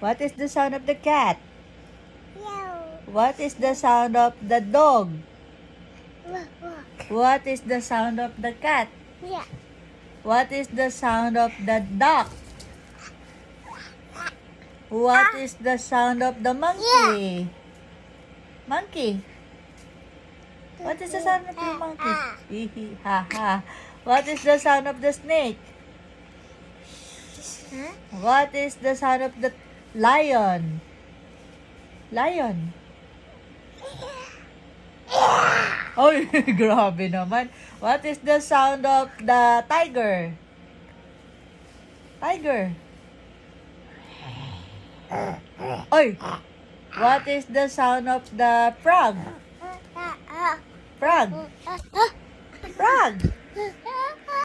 What is the sound of the cat? Meow. What is the sound of the dog? Wah, wah. What is the sound of the cat? Yeah. What is the sound of the duck? What is the sound of the monkey? Monkey. What is the sound of the monkey? Hee ha ha. What is the sound of the snake? Huh? What is the sound of the lion? Lion. Oy, grabe naman. What is the sound of the tiger? Tiger. Oy, what is the sound of the frog? Frog. Frog.